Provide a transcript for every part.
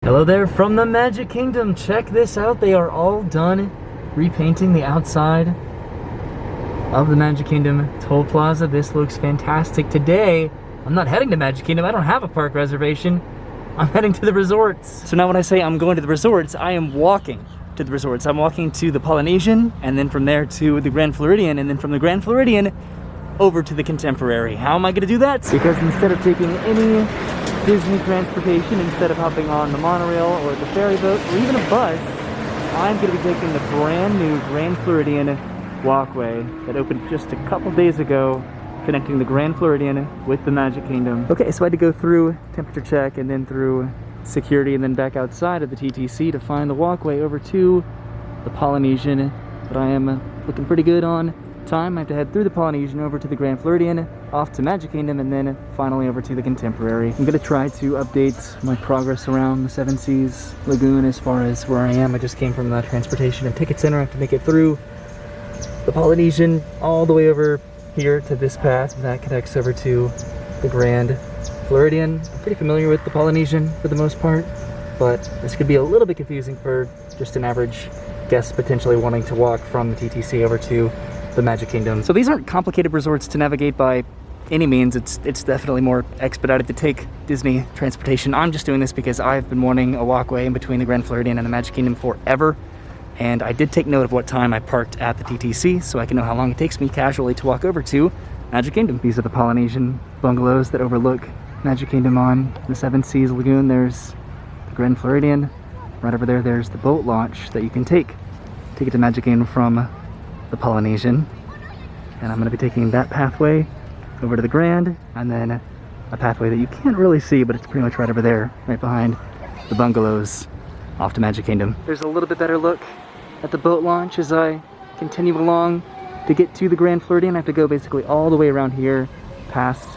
Hello there from the Magic Kingdom. Check this out. They are all done repainting the outside of the Magic Kingdom Toll Plaza. This looks fantastic. Today, I'm not heading to Magic Kingdom. I don't have a park reservation. I'm heading to the resorts. So now when I say I'm going to the resorts, I am walking to the resorts. I'm walking to the Polynesian, and then from there to the Grand Floridian, and then from the Grand Floridian over to the Contemporary. How am I going to do that? Because instead of taking any Disney transportation, instead of hopping on the monorail or the ferry boat or even a bus, I'm going to be taking the brand new Grand Floridian walkway that opened just a couple days ago, connecting the Grand Floridian with the Magic Kingdom. Okay, so I had to go through temperature check and then through security and then back outside of the TTC to find the walkway over to the Polynesian, but I am looking pretty good on time. I have to head through the Polynesian over to the Grand Floridian, off to Magic Kingdom, and then finally over to the Contemporary. I'm going to try to update my progress around the Seven Seas Lagoon as far as where I am. I just came from the Transportation and Ticket Center. I have to make it through the Polynesian all the way over here to this path that connects over to the Grand Floridian. I'm pretty familiar with the Polynesian for the most part, but this could be a little bit confusing for just an average guest potentially wanting to walk from the TTC over to the Magic Kingdom. So these aren't complicated resorts to navigate by any means. It's definitely more expedited to take Disney transportation. I'm just doing this because I've been wanting a walkway in between the Grand Floridian and the Magic Kingdom forever, and I did take note of what time I parked at the TTC so I can know how long it takes me casually to walk over to Magic Kingdom. These are the Polynesian bungalows that overlook Magic Kingdom on the Seven Seas Lagoon. There's the Grand Floridian. Right over there, there's the boat launch that you can take to get to Magic Kingdom from the Polynesian, and I'm going to be taking that pathway over to the Grand, and then a pathway that you can't really see, but it's pretty much right over there, right behind the bungalows, off to Magic Kingdom. There's a little bit better look at the boat launch as I continue along. To get to the Grand Floridian, I have to go basically all the way around here, past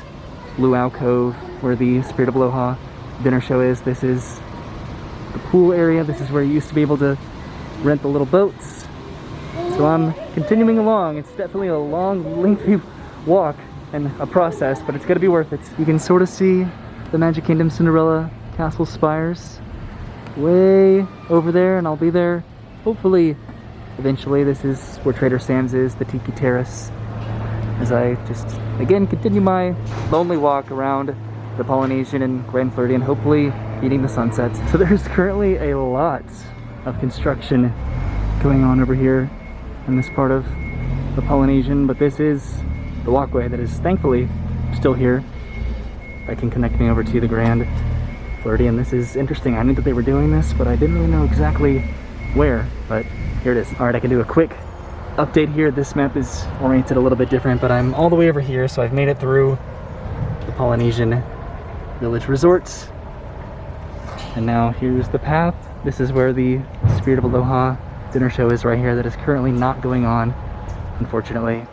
Luau Cove, where the Spirit of Aloha dinner show is. This is the pool area. This is where you used to be able to rent the little boats. So I'm continuing along. It's definitely a long, lengthy walk and a process, but it's gonna be worth it. You can sort of see the Magic Kingdom Cinderella Castle spires way over there, and I'll be there hopefully eventually. This is where Trader Sam's is, the Tiki Terrace, as I just again continue my lonely walk around the Polynesian and Grand Floridian, hopefully beating the sunsets. So there's currently a lot of construction going on over here in this part of the Polynesian, but this is the walkway that is thankfully still here that can connect me over to the Grand Floridian. This is interesting. I knew that they were doing this, but I didn't really know exactly where, but here it is. All right, I can do a quick update here. This map is oriented a little bit different, but I'm all the way over here, so I've made it through the Polynesian Village Resorts, and now here's the path. This is where the Spirit of Aloha dinner show is, right here. That is currently not going on, unfortunately,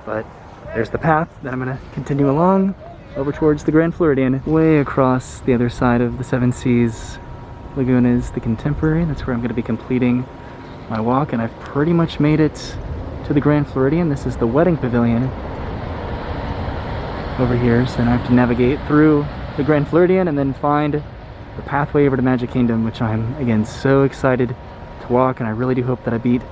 but there's the path that I'm going to continue along over towards the Grand Floridian. Way across the other side of the Seven Seas Lagoon is the Contemporary. That's where I'm going to be completing my walk, and I've pretty much made it to the Grand Floridian. This is the Wedding Pavilion over here, so now I have to navigate through the Grand Floridian and then find the pathway over to Magic Kingdom, which I'm again so excited to walk, and I really do hope that I beat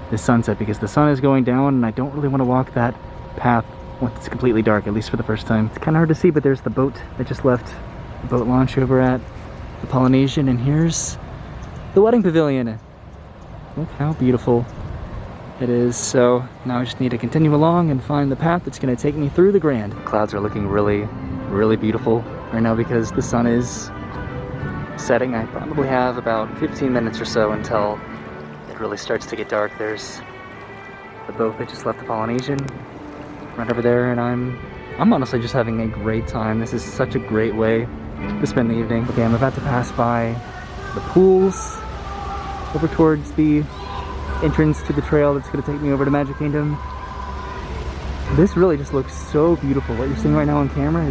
the sunset because the sun is going down and I don't really want to walk that path once it's completely dark, at least for the first time. It's kind of hard to see, but there's the boat that just left the boat launch over at the Polynesian, and here's the Wedding Pavilion. Look how beautiful it is. So now I just need to continue along and find the path that's going to take me through the Grand. The clouds are looking really, really beautiful right now because the sun is setting. I probably have about 15 minutes or so until it really starts to get dark. There's the boat that just left the Polynesian right over there, and I'm honestly just having a great time. This is such a great way to spend the evening. Okay, I'm about to pass by the pools over towards the entrance to the trail that's going to take me over to Magic Kingdom. This really just looks so beautiful. What you're seeing right now on camera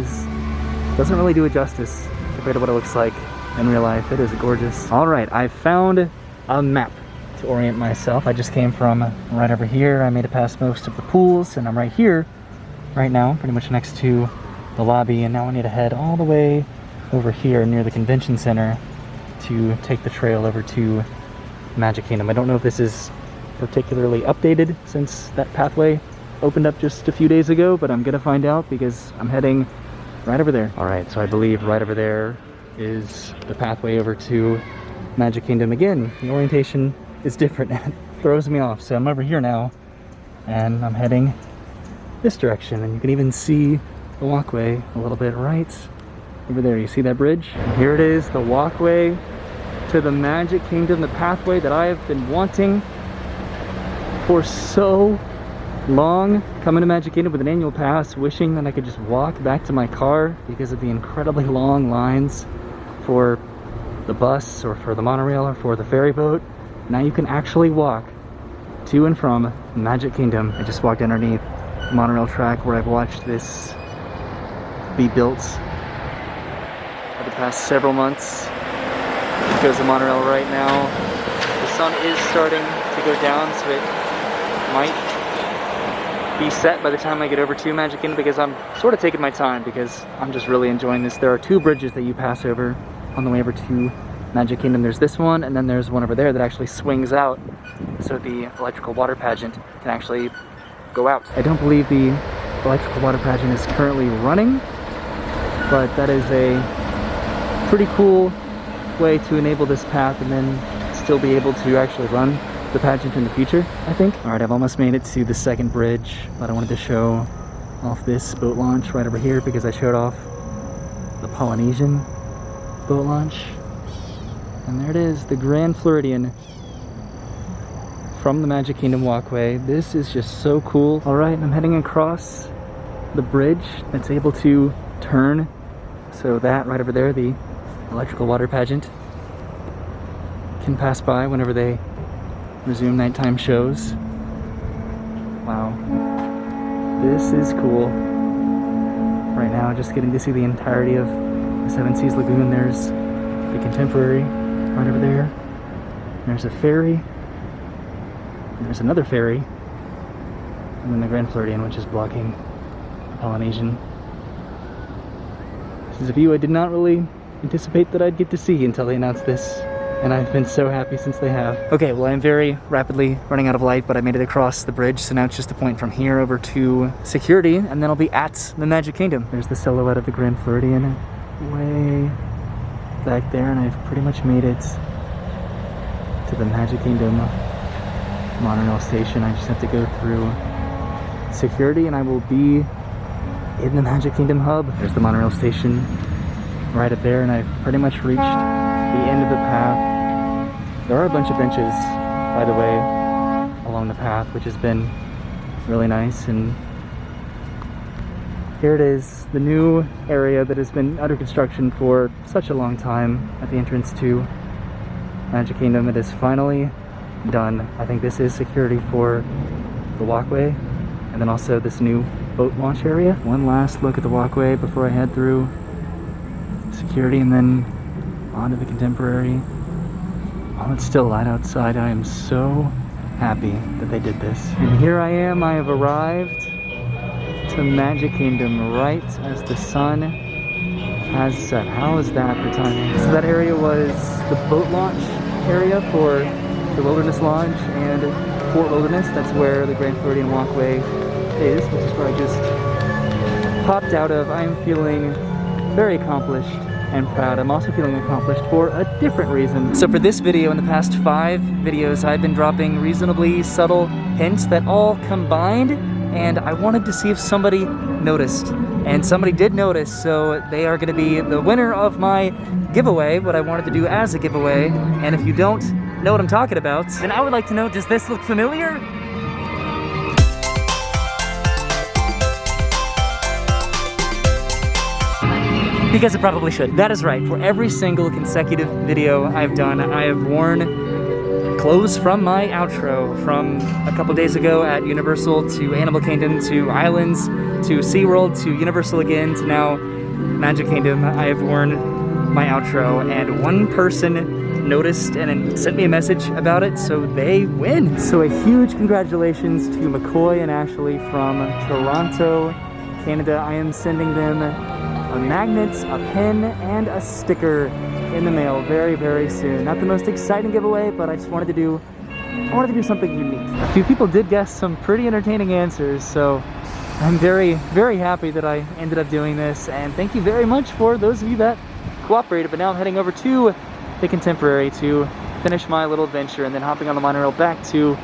doesn't really do it justice compared to what it looks like in real life. It is gorgeous. All right, I found a map to orient myself. I just came from right over here. I made it past most of the pools, and I'm right here right now, pretty much next to the lobby, and now I need to head all the way over here near the convention center to take the trail over to Magic Kingdom. I don't know if this is particularly updated since that pathway opened up just a few days ago, but I'm gonna find out because I'm heading right over there. All right, so I believe right over there is the pathway over to Magic Kingdom. Again, the orientation is different and it throws me off. So I'm over here now and I'm heading this direction, and you can even see the walkway a little bit right over there. You see that bridge? And here it is, the walkway to the Magic Kingdom, the pathway that I have been wanting for so long. Coming to Magic Kingdom with an annual pass, wishing that I could just walk back to my car because of the incredibly long lines for the bus or for the monorail or for the ferry boat. Now you can actually walk to and from Magic Kingdom. I just walked underneath the monorail track where I've watched this be built for the past several months. Because the monorail right now, the sun is starting to go down, so it might be set by the time I get over to Magic Kingdom, because I'm sort of taking my time because I'm just really enjoying this. There are two bridges that you pass over on the way over to Magic Kingdom. There's this one, and then there's one over there that actually swings out so the electrical water pageant can actually go out. I don't believe the electrical water pageant is currently running, but that is a pretty cool way to enable this path and then still be able to actually run the pageant in the future, I think. All right, I've almost made it to the second bridge, but I wanted to show off this boat launch right over here because I showed off the Polynesian boat launch. And there it is, the Grand Floridian from the Magic Kingdom walkway. This is just so cool. All right, I'm heading across the bridge that's able to turn. So that right over there, the electrical water pageant, can pass by whenever they resume nighttime shows. Wow, this is cool. Right now, just getting to see the entirety of the Seven Seas Lagoon. There's the Contemporary right over there. There's a ferry. And there's another ferry. And then the Grand Floridian, which is blocking the Polynesian. This is a view I did not really anticipate that I'd get to see until they announced this, and I've been so happy since they have. Okay, well, I'm very rapidly running out of light, but I made it across the bridge, so now it's just a point from here over to security, and then I'll be at the Magic Kingdom. There's the silhouette of the Grand Floridian way back there, and I've pretty much made it to the Magic Kingdom monorail station. I just have to go through security, and I will be in the Magic Kingdom hub. There's the monorail station right up there, and I've pretty much reached the end of the path. There are a bunch of benches, by the way, along the path, which has been really nice. And here it is, the new area that has been under construction for such a long time at the entrance to Magic Kingdom. It is finally done. I think this is security for the walkway, and then also this new boat launch area. One last look at the walkway before I head through security and then onto the Contemporary. Oh, it's still light outside. I am so happy that they did this. And here I am, I have arrived to Magic Kingdom right as the sun has set. How is that for timing? So that area was the boat launch area for the Wilderness Lodge and Fort Wilderness. That's where the Grand Floridian walkway is, which is where I just popped out of. I'm feeling very accomplished and proud. I'm also feeling accomplished for a different reason. So for this video, in the past 5 videos, I've been dropping reasonably subtle hints that all combined, and I wanted to see if somebody noticed. And somebody did notice, so they are gonna be the winner of my giveaway, what I wanted to do as a giveaway. And if you don't know what I'm talking about, then I would like to know, does this look familiar? Because it probably should. That is right. For every single consecutive video I've done, I have worn clothes from my outro. From a couple days ago at Universal to Animal Kingdom to Islands to SeaWorld to Universal again to now Magic Kingdom. I have worn my outro, and one person noticed and sent me a message about it, so they win. So a huge congratulations to McCoy and Ashley from Toronto, Canada. I am sending them a magnet, a pen, and a sticker in the mail very, very soon. Not the most exciting giveaway, but I just wanted to do something unique. A few people did guess some pretty entertaining answers, so I'm very, very happy that I ended up doing this, and thank you very much for those of you that cooperated. But now I'm heading over to the Contemporary to finish my little adventure and then hopping on the monorail back to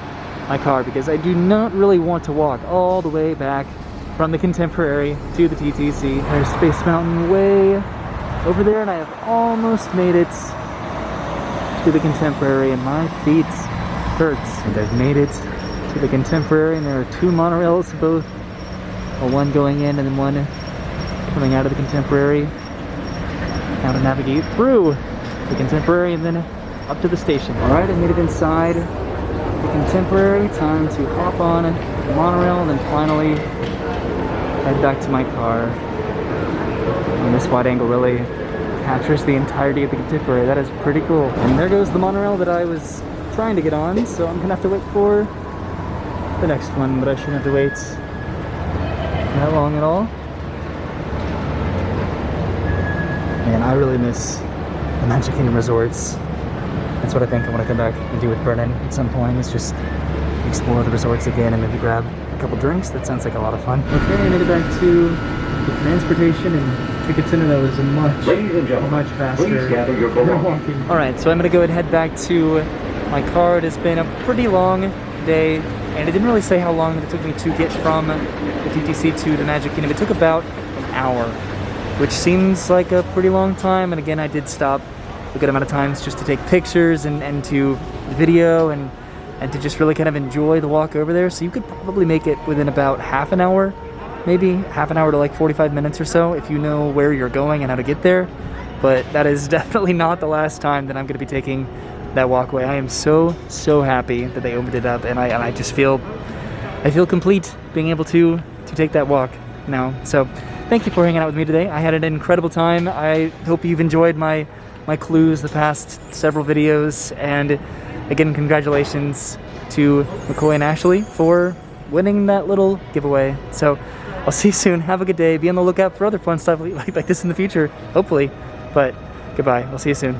my car, because I do not really want to walk all the way back from the Contemporary to the TTC. There's Space Mountain way over there, and I have almost made it to the Contemporary, and my feet hurts. And I've made it to the Contemporary, and there are two monorails, both one going in and then one coming out of the Contemporary. Now to navigate through the Contemporary and then up to the station. Alright, I made it inside the Contemporary. Time to hop on the monorail and then finally head back to my car. And this wide angle really captures the entirety of the Contemporary. That is pretty cool. And there goes the monorail that I was trying to get on, so I'm gonna have to wait for the next one, but I shouldn't have to wait that long at all. Man, I really miss the Magic Kingdom resorts. That's what I think I want to come back and do with Brennan at some point, is just explore the resorts again and maybe grab a couple drinks. That sounds like a lot of fun. Okay, I made it back to the transportation and ticket center. That was much faster than walking. Alright, so I'm going to go ahead and head back to my car. It has been a pretty long day, and it didn't really say how long it took me to get from the TTC to the Magic Kingdom. It took about an hour, which seems like a pretty long time. And again, I did stop a good amount of times just to take pictures and to video and to just really kind of enjoy the walk over there. So you could probably make it within about half an hour, maybe half an hour to like 45 minutes or so, if you know where you're going and how to get there. But that is definitely not the last time that I'm going to be taking that walkway. I am so happy that they opened it up, and I just feel complete being able to take that walk now. So thank you for hanging out with me today. I had an incredible time. I hope you've enjoyed my clues the past several videos, and again, congratulations to McCoy and Ashley for winning that little giveaway. So I'll see you soon. Have a good day. Be on the lookout for other fun stuff like this in the future, hopefully. But goodbye. I'll see you soon.